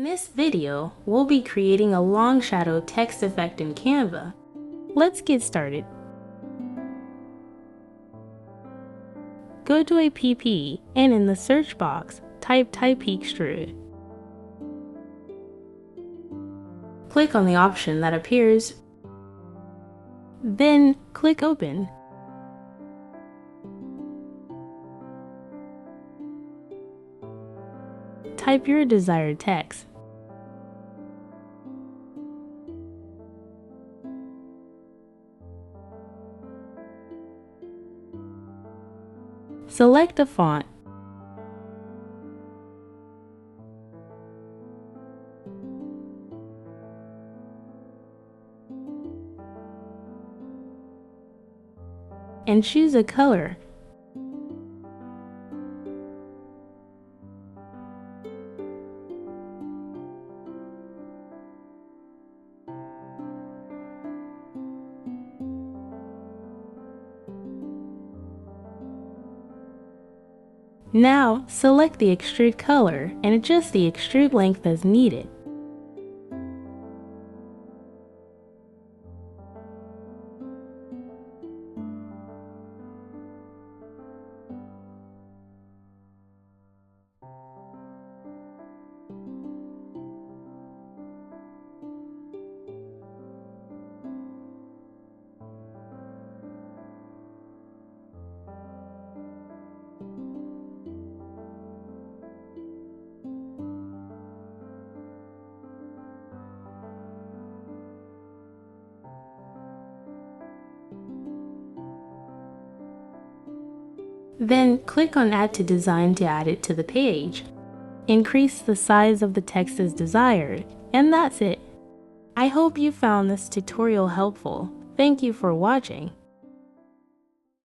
this video, we'll be creating a long shadow text effect in Canva. Let's get started. Go to a PP and in the search box, type extrude. Click on the option that appears, then click open. Type your desired text. Select a font. And choose a color. Now, select the extrude color and adjust the extrude length as needed. Then click on Add to Design to add it to the page. Increase the size of the text as desired, and that's it. I hope you found this tutorial helpful. Thank you for watching.